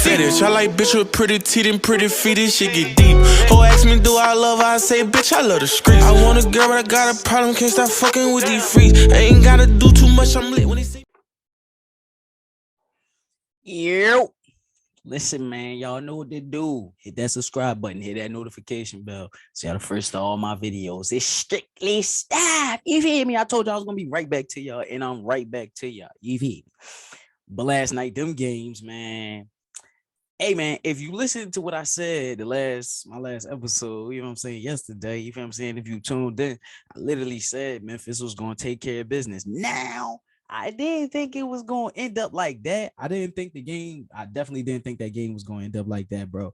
fetish. I like bitch with pretty teeth and pretty feet. This shit get deep. Who ask me do I love her? I say bitch I love the streets. I want a girl but I got a problem. Can't stop fucking with these freaks. I ain't gotta do too much. I'm lit when they say. Yo, listen, man, y'all know what to do. Hit that subscribe button, hit that notification bell. So y'all the first to all my videos. It's strictly staff. You feel me? I told y'all I was gonna be right back to y'all, and I'm right back to y'all. You feel me? But last night, them games, man. Hey, man, if you listen to what I said my last episode, you know what I'm saying, yesterday, you feel what I'm saying? If you tuned in, I literally said Memphis was gonna take care of business. Now, I didn't think it was going to end up like that. I definitely didn't think that game was going to end up like that, bro.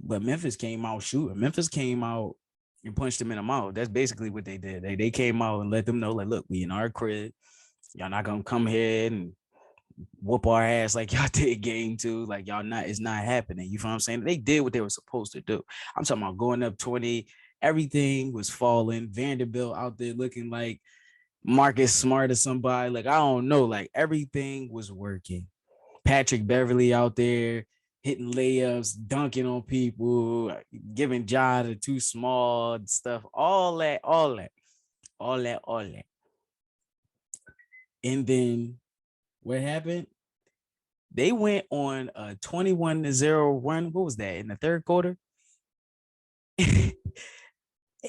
But Memphis came out shooting. Memphis came out and punched them in the mouth. That's basically what they did. They came out and let them know, like, look, we in our crib. Y'all not going to come here and whoop our ass like y'all did game two. Like, it's not happening. You feel what I'm saying? They did what they were supposed to do. I'm talking about going up 20. Everything was falling. Vanderbilt out there looking like Marcus Smart or somebody, like, I don't know, like everything was working. Patrick Beverly out there hitting layups, dunking on people, giving Ja the too small stuff, all that. And then what happened? They went on a 21-0 run. What was that in the third quarter?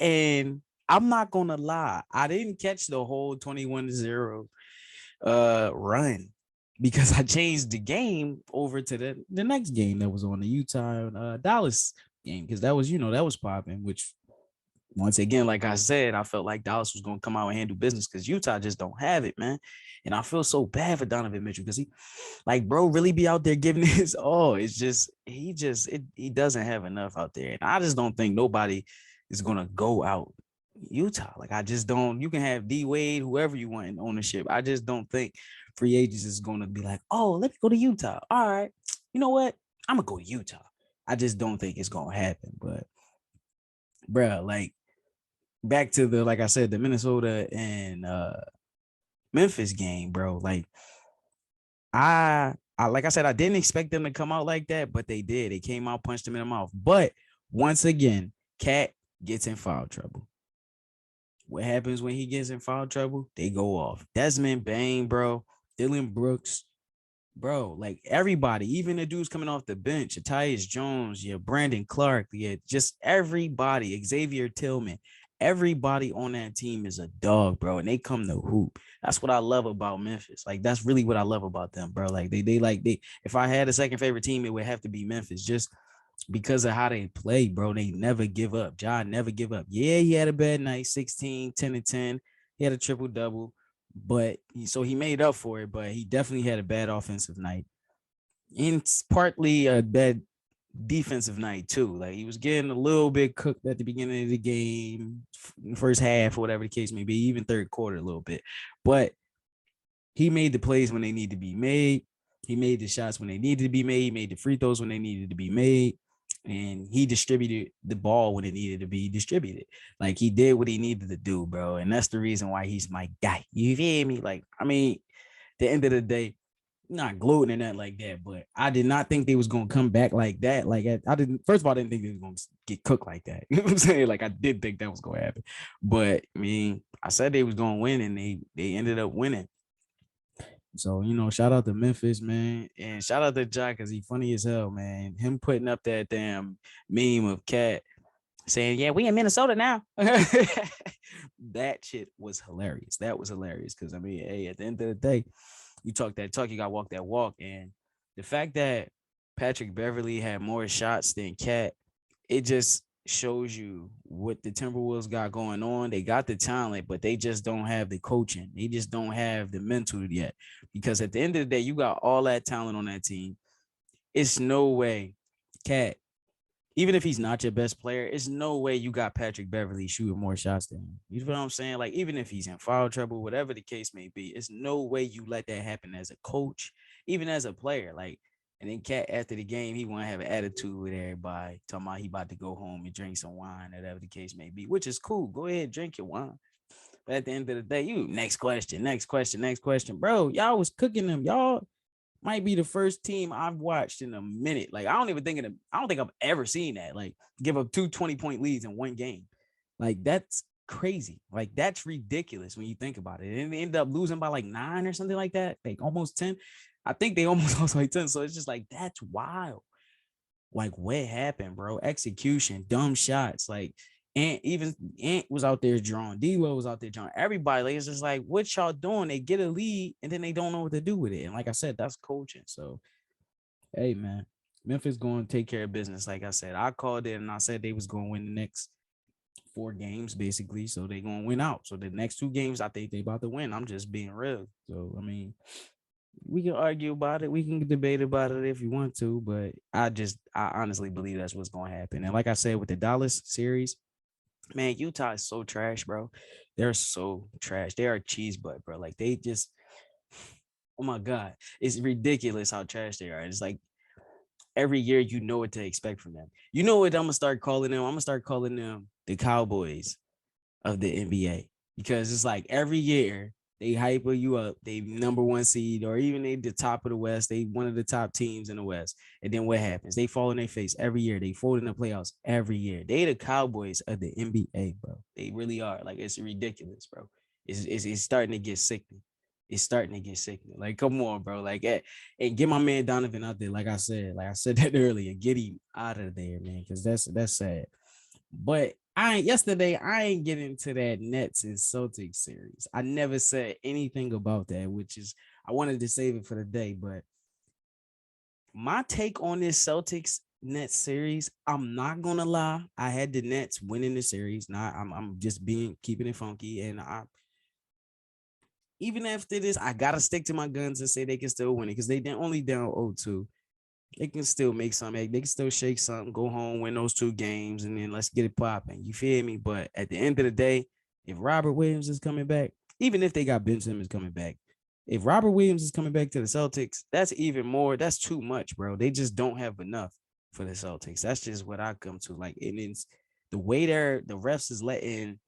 And I'm not gonna lie, I didn't catch the whole 21-0 run because I changed the game over to the next game that was on the Utah and Dallas game, because that was popping, which once again, like I said, I felt like Dallas was gonna come out and handle business because Utah just don't have it, man. And I feel so bad for Donovan Mitchell because he, like, bro, really be out there giving his all. It's just he doesn't have enough out there. And I just don't think nobody is gonna go out Utah. Like, I just don't. You can have D Wade, whoever you want in ownership. I just don't think free agents is gonna be like, oh, let me go to Utah. All right, you know what? I'm gonna go to Utah. I just don't think it's gonna happen. But, bro, like, back to like I said, the Minnesota and Memphis game, bro. Like, I like I said, I didn't expect them to come out like that, but they did. They came out, punched them in the mouth. But once again, Cat gets in foul trouble. What happens when he gets in foul trouble? They go off. Desmond Bane, bro. Dylan Brooks, bro. Like, everybody, even the dudes coming off the bench, Tyus Jones, Brandon Clark, just everybody, Xavier Tillman, everybody on that team is a dog, bro, and they come to hoop. That's what I love about Memphis. Like, that's really what I love about them, bro. Like, they if I had a second favorite team, it would have to be Memphis, just because of how they play, bro. They never give up. Ja never give up. Yeah, he had a bad night, 16, 10 and 10. He had a triple-double, but so he made up for it, but he definitely had a bad offensive night. And it's partly a bad defensive night too. Like, he was getting a little bit cooked at the beginning of the game, first half, or whatever the case may be, even third quarter a little bit. But he made the plays when they need to be made. He made the shots when they needed to be made. He made the free throws when they needed to be made. And he distributed the ball when it needed to be distributed. Like, he did what he needed to do, bro. And that's the reason why he's my guy. You feel me? Like, I mean, at the end of the day, not gloating in that like that, but I did not think they was gonna come back like that. Like, first of all, I didn't think they was gonna get cooked like that. You know what I'm saying? Like, I did think that was gonna happen, but I mean, I said they was gonna win, and they ended up winning. So, shout out to Memphis, man, and shout out to Jack, because he funny as hell, man. Him putting up that damn meme of Cat saying, "Yeah, we in Minnesota now." That shit was hilarious. That was hilarious because, I mean, hey, at the end of the day, you talk that talk, you got to walk that walk. And the fact that Patrick Beverly had more shots than Cat, it just shows you what the Timberwolves got going on. They got the talent, but they just don't have the coaching. They just don't have the mental yet. Because at the end of the day, you got all that talent on that team. It's no way Cat, even if he's not your best player, it's no way you got Patrick Beverly shooting more shots than him. You know what I'm saying? Like, even if he's in foul trouble, whatever the case may be, it's no way you let that happen as a coach, even as a player. Like, and then Cat, after the game, he want to have an attitude with everybody, talking about he about to go home and drink some wine, whatever the case may be, which is cool. Go ahead, drink your wine. But at the end of the day, next question, bro. Y'all was cooking them. Y'all, might be the first team I've watched in a minute. Like, I don't think I've ever seen that. Like, give up 2 20-point leads in one game. Like, that's crazy. Like, that's ridiculous when you think about it. And they end up losing by like 9 or something like that. Like almost 10. I think they almost lost like 10. So it's just like, that's wild. Like, what happened, bro? Execution, dumb shots. Like, and even Ant was out there drawing. D-Lo was out there drawing. Everybody, like, it's just like, what y'all doing? They get a lead and then they don't know what to do with it. And like I said, that's coaching. So, hey, man, Memphis going to take care of business. Like I said, I called it and I said they was going to win the next 4 games, basically. So they going to win out. So the next 2 games, I think they about to win. I'm just being real. So, I mean, we can argue about it. We can debate about it if you want to, but I honestly believe that's what's going to happen. And like I said, with the Dallas series, man, Utah is so trash, bro. They're so trash. They are cheese butt, bro. Like, they just, oh my God, it's ridiculous how trash they are. It's like every year you know what to expect from them. You know what I'm gonna start calling them? I'm gonna start calling them the Cowboys of the NBA, because it's like every year they hyper you up. They number 1 seed, or even they the top of the West. They one of the top teams in the West. And then what happens? They fall in their face every year. They fold in the playoffs every year. They the Cowboys of the NBA, bro. They really are. Like, it's ridiculous, bro. It's starting to get sickening. It's starting to get sickening. Like, come on, bro. Like, and get my man Donovan out there. Like I said that earlier. Get him out of there, man, because that's sad. But I ain't getting into that Nets and Celtics series. I never said anything about that, which is, I wanted to save it for the day. But my take on this Celtics Nets series, I'm not gonna lie, I had the Nets winning the series. Now I'm just keeping it funky, and even after this, I gotta stick to my guns and say they can still win it, because they didn't only down 0-2. They can still make something. They can still shake something, go home, win those 2 games, and then let's get it popping. You feel me? But at the end of the day, if Robert Williams is coming back, even if they got Ben Simmons coming back, if Robert Williams is coming back to the Celtics, that's even more. That's too much, bro. They just don't have enough for the Celtics. That's just what I come to. Like, and it's the way the refs is letting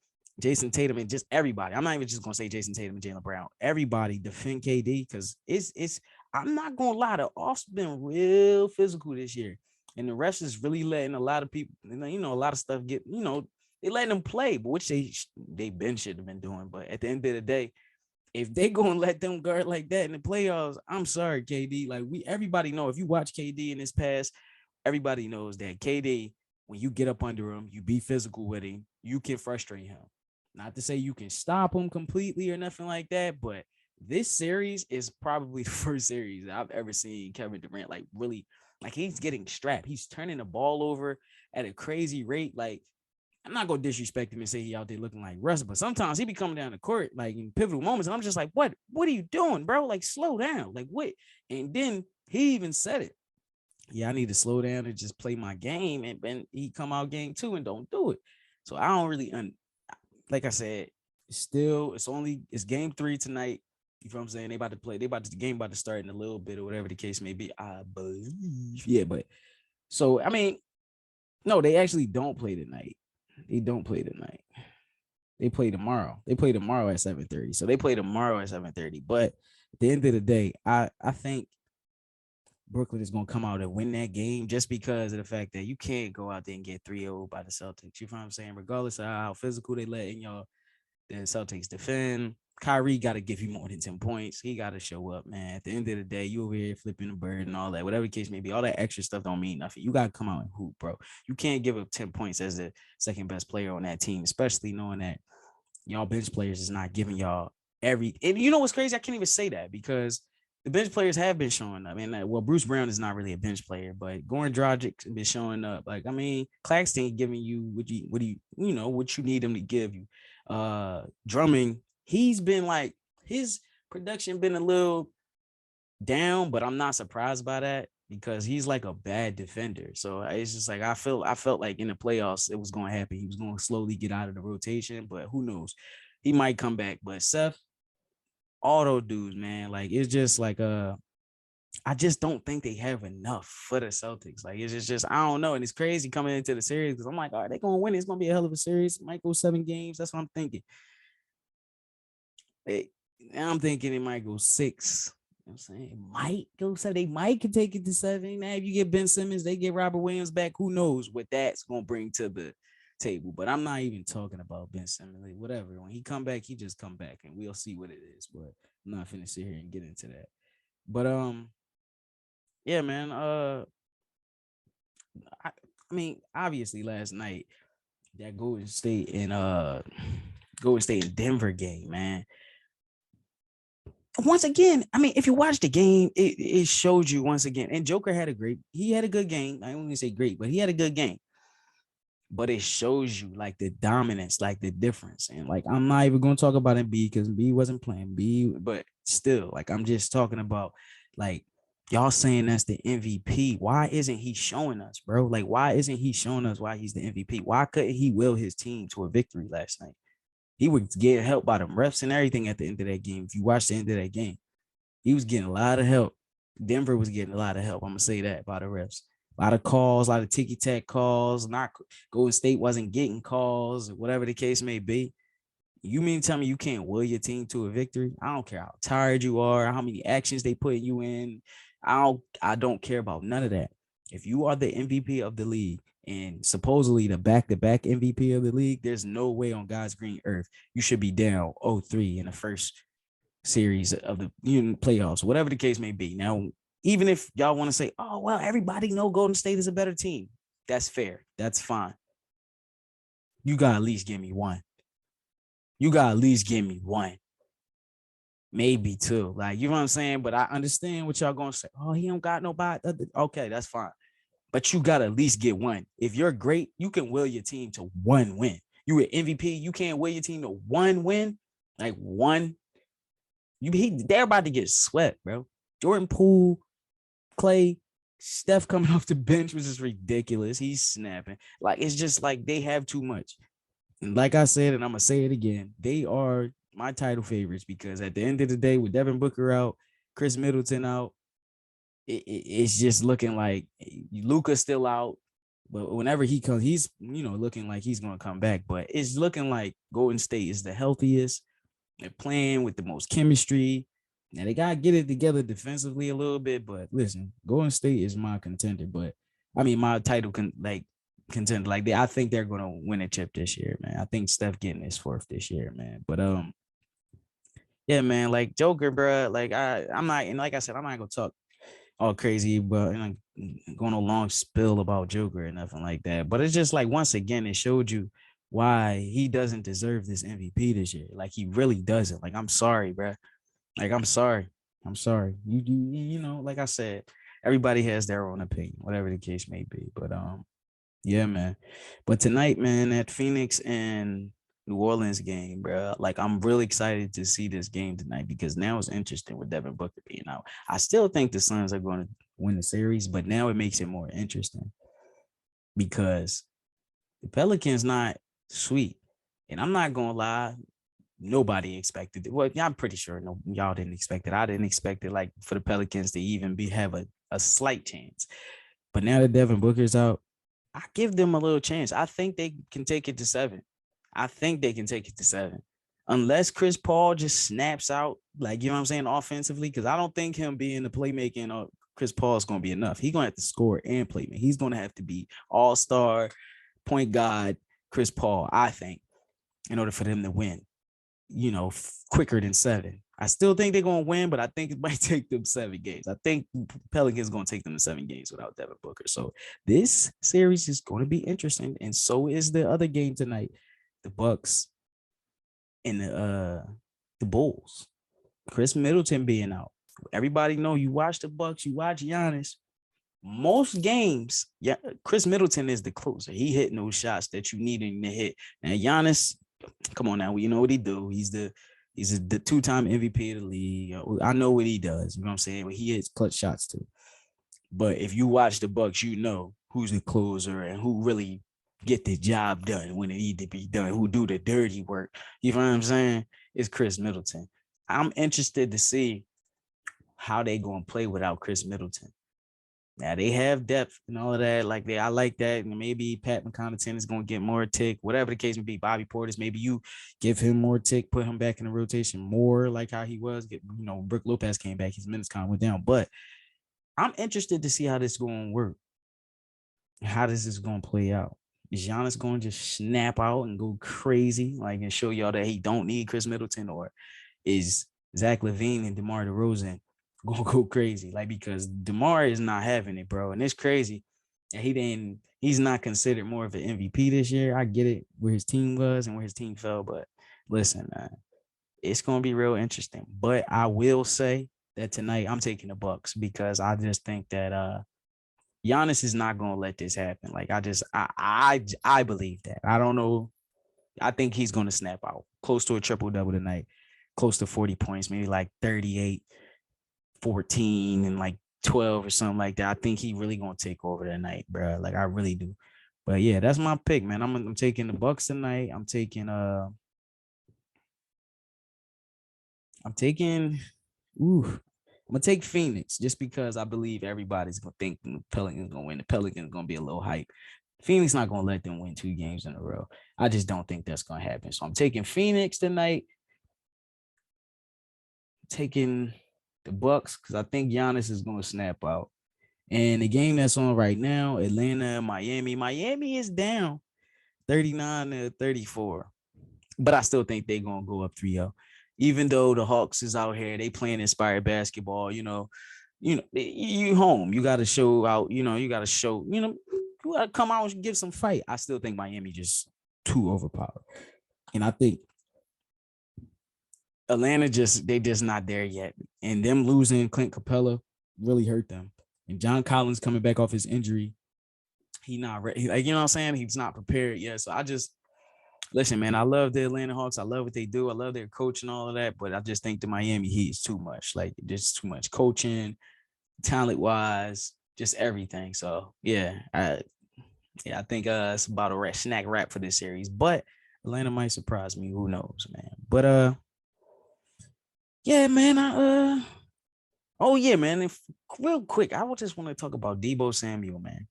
Jason Tatum and just everybody. I'm not even just gonna say Jason Tatum and Jaylen Brown. Everybody defend KD, because it's. I'm not gonna lie, the off's been real physical this year, and the refs is really letting a lot of people, a lot of stuff get, they letting them play, but which they been should have been doing. But at the end of the day, if they gonna let them guard like that in the playoffs, I'm sorry, KD. Like, everybody know, if you watch KD in his past, everybody knows that KD, when you get up under him, you be physical with him, you can frustrate him. Not to say you can stop him completely or nothing like that, but this series is probably the first series I've ever seen Kevin Durant like really, like, he's getting strapped. He's turning the ball over at a crazy rate. Like, I'm not gonna disrespect him and say he out there looking like Russ, but sometimes he be coming down the court like in pivotal moments, and I'm just like, what are you doing, bro? Like, slow down. Like, what? And then he even said it. Yeah, I need to slow down and just play my game. And he come out game 2 and don't do it. So I don't really like I said, it's game 3 tonight. You know what I'm saying? The game about to start in a little bit or whatever the case may be, I believe. Yeah, but so I mean, no, they actually don't play tonight. They don't play tonight. They play tomorrow. They play tomorrow at 7:30. So they play tomorrow at 7:30. But at the end of the day, I think Brooklyn is gonna come out and win that game, just because of the fact that you can't go out there and get 3-0 by the Celtics. You know what I'm saying? Regardless of how physical they let in y'all, the Celtics defend. Kyrie got to give you more than 10 points. He got to show up, man. At the end of the day, you over here flipping the bird and all that, whatever the case may be, all that extra stuff don't mean nothing. You got to come out and hoop, bro. You can't give up 10 points as the second best player on that team, especially knowing that y'all bench players is not giving y'all and you know what's crazy? I can't even say that, because the bench players have been showing up. And well, Bruce Brown is not really a bench player, but Goran Dragic has been showing up. Like, I mean, Claxton giving you what you need him to give you. Drumming, he's been like, his production been a little down, but I'm not surprised by that, because he's like a bad defender. So it's just like I felt like in the playoffs it was going to happen. He was going to slowly get out of the rotation, but who knows? He might come back. But Seth, all those dudes, man, like, it's just like I just don't think they have enough for the Celtics. Like, it's just I don't know. And it's crazy coming into the series, because I'm like, all right, they're gonna win. It's gonna be a hell of a series. It might go 7 games. That's what I'm thinking. I'm thinking it might go 6. I'm saying might go 7. They might can take it to 7. Now, if you get Ben Simmons, they get Robert Williams back. Who knows what that's gonna bring to the table? But I'm not even talking about Ben Simmons. Like, whatever. When he come back, he just come back, and we'll see what it is. But I'm not finna sit here and get into that. But yeah, man. I mean, obviously, last night that Golden State and Denver game, man. Once again, I mean, if you watch the game, it showed you once again. And Joker had a good game. I don't want to say great, but he had a good game. But it shows you like the dominance, like the difference. And like, I'm not even going to talk about Embiid because Embiid wasn't playing but still, like, I'm just talking about like y'all saying that's the MVP. Why isn't he showing us, bro? Like, why isn't he showing us why he's the MVP? Why couldn't he will his team to a victory last night? He was getting help by the refs and everything at the end of that game. If you watch the end of that game, he was getting a lot of help. Denver was getting a lot of help. I'm gonna say that by the refs. A lot of calls, a lot of ticky-tack calls. Not Golden State wasn't getting calls, whatever the case may be. You mean to tell me you can't will your team to a victory? I don't care how tired you are, how many actions they put you in. I don't care about none of that. If you are the MVP of the league and supposedly the back-to-back MVP of the league, there's no way on God's green earth you should be down 0-3 in the first series of the playoffs, whatever the case may be. Now, even if y'all want to say, oh, well, everybody know Golden State is a better team. That's fair. That's fine. You got to at least give me one. Maybe two. Like, you know what I'm saying? But I understand what y'all going to say. Oh, he don't got nobody. Okay, that's fine. But you got to at least get one. If you're great, you can will your team to one win. You an MVP, you can't will your team to one win. Like one. They're about to get swept, bro. Jordan Poole, Clay, Steph coming off the bench was just ridiculous. He's snapping. Like, it's just like they have too much. And like I said, and I'm going to say it again, they are my title favorites because at the end of the day, with Devin Booker out, Chris Middleton out, it's just looking like Luka's still out. But whenever he comes, he's, looking like he's going to come back. But it's looking like Golden State is the healthiest. They're playing with the most chemistry. Now, they got to get it together defensively a little bit. But listen, Golden State is my contender. But, I mean, my title contender. Like, I think they're going to win a chip this year, man. I think Steph getting his fourth this year, man. But, yeah, man, like Joker, bro. Like, I'm not, and like I said, I'm not going to talk all crazy, but going a long spill about Joker or nothing like that. But it's just like, once again, it showed you why he doesn't deserve this MVP this year. Like, he really doesn't. Like, I'm sorry, bro. Like, I'm sorry. Like I said, everybody has their own opinion, whatever the case may be. But yeah, man. But tonight, man, that Phoenix and New Orleans game, bro. Like, I'm really excited to see this game tonight because now it's interesting with Devin Booker being out. I still think the Suns are going to win the series, but now it makes it more interesting because the Pelicans not sweet. And I'm not going to lie, nobody expected it. Well, I'm pretty sure y'all didn't expect it. I didn't expect it, like, for the Pelicans to even have a slight chance. But now that Devin Booker's out, I give them a little chance. I think they can take it to 7. Unless Chris Paul just snaps out, like, you know what I'm saying, offensively, because I don't think him being the playmaking Chris Paul is going to be enough. He's going to have to score and play. He's going to have to be all-star, point guard, Chris Paul, I think, in order for them to win, quicker than 7. I still think they're going to win, but I think it might take them 7 games. I think Pelicans going to take them to 7 games without Devin Booker. So this series is going to be interesting, and so is the other game tonight, the Bucks and the Bulls. Chris Middleton being out. Everybody know you watch the Bucks, you watch Giannis. Most games, yeah, Chris Middleton is the closer. He hitting those shots that you need him to hit. And Giannis, come on now, you know what he do. He's the 2-time MVP of the league. I know what he does. You know what I'm saying? He hits clutch shots too. But if you watch the Bucks, you know who's the closer and who really get the job done when it need to be done, who do the dirty work. You know what I'm saying? It's Chris Middleton. I'm interested to see how they going to play without Chris Middleton. Now they have depth and all of that. Like I like that. And maybe Pat McConnell is going to get more tick, whatever the case may be. Bobby Portis, maybe you give him more tick, put him back in the rotation more like how he was. Brook Lopez came back, his minutes kind of went down. But I'm interested to see how this is going to work. How this is going to play out. Is Giannis going to just snap out and go crazy, like, and show y'all that he don't need Chris Middleton, or is Zach LaVine and DeMar DeRozan gonna go crazy? Like, because DeMar is not having it, bro, and it's crazy. And he's not considered more of an MVP this year. I get it, where his team was and where his team fell, but listen, man, it's gonna be real interesting. But I will say that tonight I'm taking the Bucks because I just think that Giannis is not gonna let this happen. Like, I believe that. I don't know. I think he's gonna snap out close to a triple-double tonight, close to 40 points, maybe like 38, 14, and like 12 or something like that. I think he really gonna take over tonight, bro. Like, I really do. But yeah, that's my pick, man. I'm taking the Bucks tonight. I'm taking I'm gonna take Phoenix just because I believe everybody's gonna think the Pelicans gonna win. The Pelicans gonna be a little hype. Phoenix not gonna let them win 2 games in a row. I just don't think that's gonna happen. So I'm taking Phoenix tonight. Taking the Bucks because I think Giannis is gonna snap out. And the game that's on right now, Atlanta and Miami. Miami is down 39-34, but I still think they're gonna go up 3-0. Even though the Hawks is out here, they playing inspired basketball, you home. You got to show out, you got to show, you got to come out and give some fight. I still think Miami just too overpowered. And I think Atlanta they just not there yet. And them losing Clint Capella really hurt them. And John Collins coming back off his injury, he not ready. Like, you know what I'm saying? He's not prepared yet. So listen, man, I love the Atlanta Hawks. I love what they do. I love their coach and all of that, but I just think the Miami Heat is too much. Like, just too much coaching, talent-wise, just everything. So, yeah, I think it's about a snack wrap for this series. But Atlanta might surprise me. Who knows, man? But, yeah, man, oh, yeah, man, real quick, I just want to talk about Deebo Samuel, man.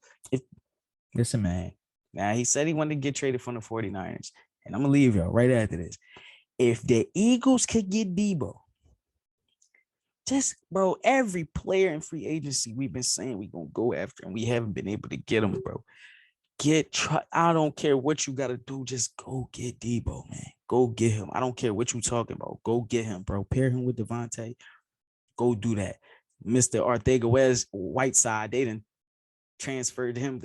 Listen, man. Now, he said he wanted to get traded from the 49ers. And I'm going to leave y'all right after this. If the Eagles could get Deebo, bro, every player in free agency we've been saying we're going to go after, and we haven't been able to get him, bro. I don't care what you got to do. Just go get Deebo, man. Go get him. I don't care what you talking about. Go get him, bro. Pair him with Devontae. Go do that. Mr. Arcega-Whiteside, they done transferred him.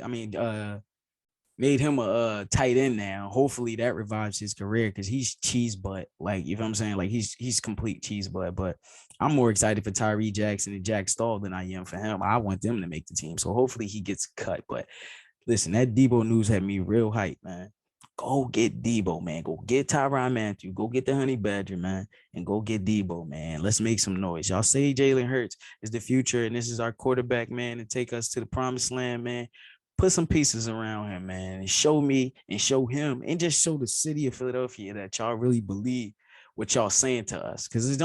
Made him a tight end now. Hopefully that revives his career because he's cheese butt. Like, you know what I'm saying? Like, he's complete cheese butt. But I'm more excited for Tyree Jackson and Jack Stahl than I am for him. I want them to make the team. So hopefully he gets cut. But listen, that Deebo news had me real hype, man. Go get Deebo, man. Go get Tyrann Mathieu. Go get the Honey Badger, man. And go get Deebo, man. Let's make some noise. Y'all say Jalen Hurts is the future and this is our quarterback, man, and take us to the promised land, man. Put some pieces around him, man, and show me and show him and just show the city of Philadelphia that y'all really believe what y'all saying to us. Because it's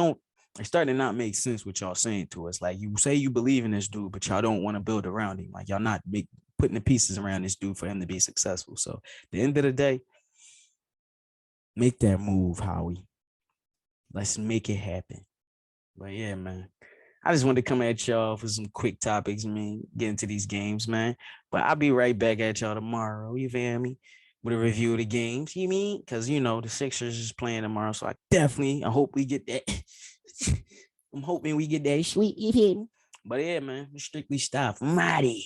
starting to not make sense what y'all saying to us. Like, you say you believe in this dude, but y'all don't want to build around him. Like, y'all not putting the pieces around this dude for him to be successful. So at the end of the day, make that move, Howie. Let's make it happen. But yeah, man. I just wanted to come at y'all for some quick topics, man, get into these games, man. But I'll be right back at y'all tomorrow, you feel me? With a review of the games, you mean? Because, the Sixers is playing tomorrow, so I hope we get that. I'm hoping we get that sweet, you feel me? But yeah, man, strictly stop. Mighty.